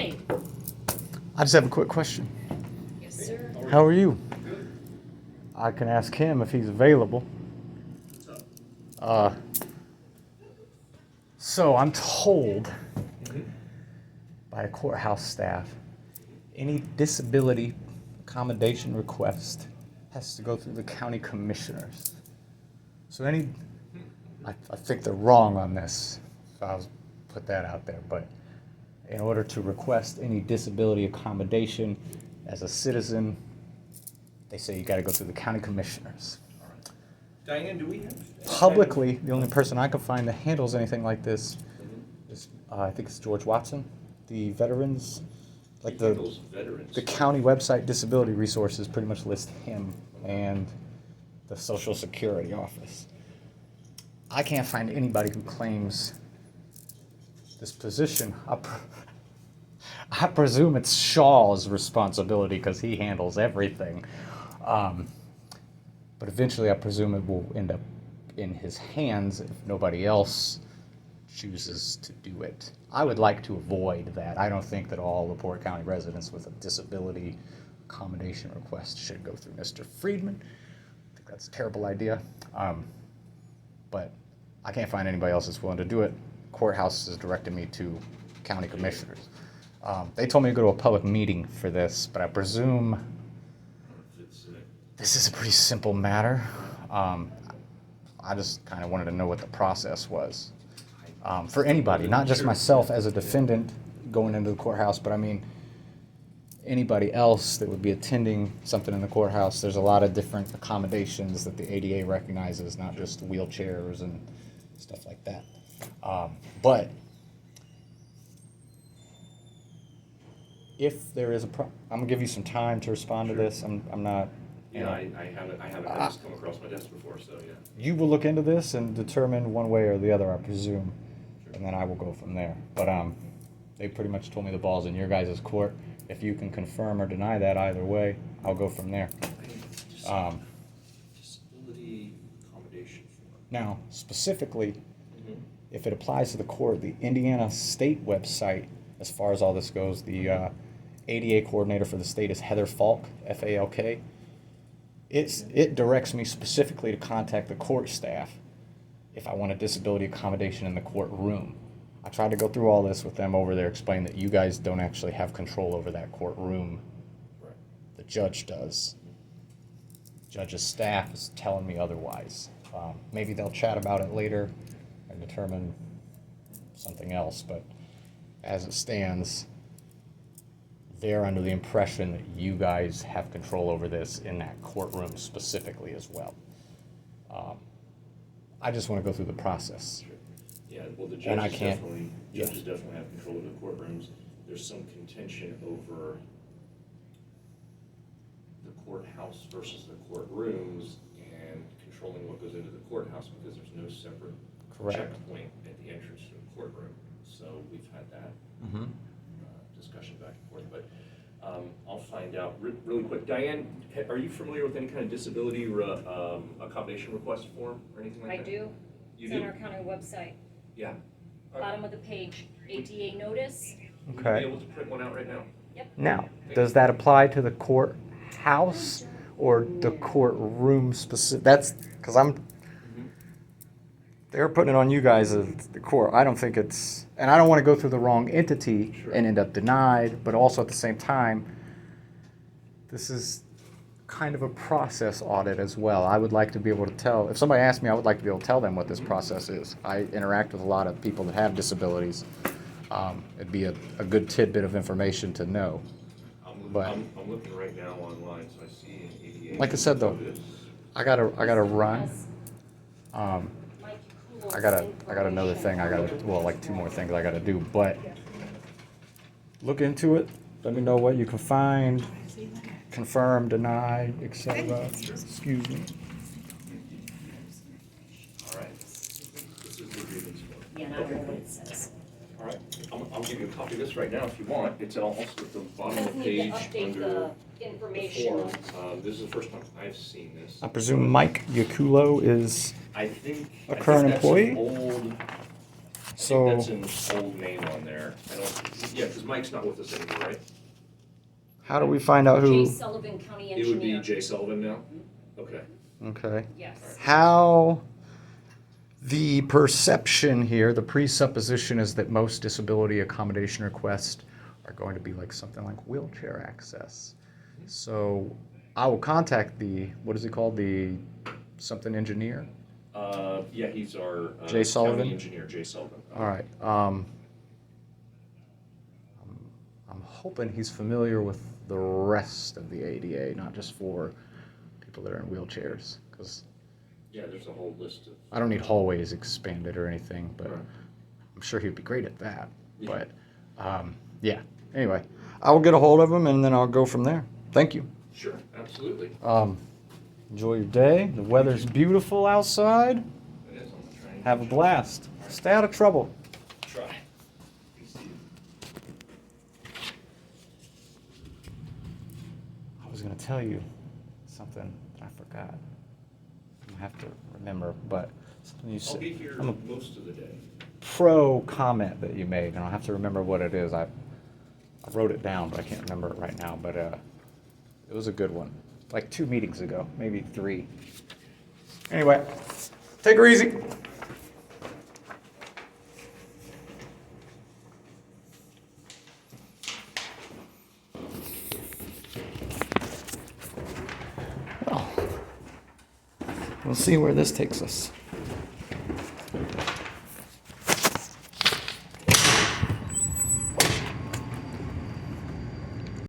morning. I just have a quick question. Yes, sir. How are you? I can ask him if he's available. So I'm told by a courthouse staff, any disability accommodation request has to go through the county commissioners. So I think they're wrong on this, so I'll put that out there, but in order to request any disability accommodation as a citizen, they say you gotta go through the county commissioners. Diane, do we have? Publicly, the only person I can find that handles anything like this is, I think it's George Watson, the veterans, like Handles veterans. the county website disability resources pretty much list him and the Social Security office. I can't find anybody who claims this position. I presume it's Shaw's responsibility because he handles everything. But eventually I presume it will end up in his hands if nobody else chooses to do it. I would like to avoid that. I don't think that all LaPorte County residents with a disability accommodation request should go through Mr. Friedman. I think that's a terrible idea. But I can't find anybody else that's willing to do it. Courthouse has directed me to county commissioners. They told me to go to a public meeting for this, but I presume this is a pretty simple matter. I just kind of wanted to know what the process was. For anybody, not just myself as a defendant going into the courthouse, but I mean anybody else that would be attending something in the courthouse. There's a lot of different accommodations that the ADA recognizes, not just wheelchairs and stuff like that. But if there is I'm gonna give you some time to respond to this. I'm not. Yeah, I haven't had this come across my desk before, so yeah. You will look into this and determine one way or the other, I presume, and then I will go from there. But they pretty much told me the ball's in your guys' court. If you can confirm or deny that either way, I'll go from there. Disability accommodation form. Now, specifically, if it applies to the court, the Indiana State website, as far as all this goes, the ADA coordinator for the state is Heather Falk, F-A-L-K. It directs me specifically to contact the court staff if I want a disability accommodation in the courtroom. I tried to go through all this with them over there, explain that you guys don't actually have control over that courtroom. Right. The judge does. Judge's staff is telling me otherwise. Maybe they'll chat about it later and determine something else, but as it stands, they're under the impression that you guys have control over this in that courtroom specifically as well. I just want to go through the process. Sure. Yeah, well, the And I judges can't- definitely have control of the courtrooms. There's some contention over the courthouse versus the courtrooms and controlling what goes into the courthouse because there's no separate Correct. checkpoint at the entrance to the courtroom. So we've had that discussion back and forth, but I'll find out really quick. Diane, are you familiar with any kind of disability accommodation request form or anything like I that? do. You It's do? on our county website, Yeah. bottom of the page, ADA notice. Would you Okay. be able to print one out right now? Yep. Now, does that apply to the courthouse or the courtroom specific? That's because they're putting it on you guys as the court. I don't think it's, and I don't want to go through the wrong entity Sure. and end up denied, but also at the same time, this is kind of a process audit as well. I would like to be able to tell, if somebody asks me, I would like to be able to tell them what this process is. I interact with a lot of people that have disabilities. It'd be a good tidbit of information to know. But- I'm looking right now online, so I see an ADA. Like I said, though, notice. I gotta run. Has Mike Kuhl's I got another thing information. like two more things I gotta do, but look into it. Let me know what you can find, confirm, deny, etc. Excuse me. All right. This is the grievance form. Yeah, and I don't know what it says. All right. I'll give you a copy of this right now if you want. It's also at the bottom of the Need page to update under the the information. form. This is the first time I've seen this. I presume Mike Yakulo is I think A current that's an employee? old So, That's an old name on there. I don't, yeah, because Mike's not with us anymore, right? how do we find out Jay who? Sullivan, county It would be engineer. Jay Sullivan now? Okay. Okay. Yes. How, the perception here, the presupposition is that most disability accommodation requests are going to be like something like wheelchair access. So I will contact the, what is he called, the something engineer? Yeah, he's our Jay Sullivan? county engineer, Jay Sullivan. All right. I'm hoping he's familiar with the rest of the ADA, not just for people that are in wheelchairs, because Yeah, there's a whole list of. I don't need hallways expanded or anything, but Right. I'm sure he'd be great at that. Yeah. But yeah. Anyway, I will get a hold of him and then I'll go from there. Thank you. Sure, absolutely. Enjoy your day. The weather's beautiful outside. It is. I'm trying to Have a blast. Stay out of trouble. try. Good to see you. I was going to tell you something that I forgot. I have to remember, but something you I'll said. be here I'm a most of the day. pro comment that you made, and I'll have to remember what it is. I wrote it down, but I can't remember it right now. But it was a good one. Like 2 meetings ago, maybe 3. Anyway, take her easy. Well, we'll see where this takes us.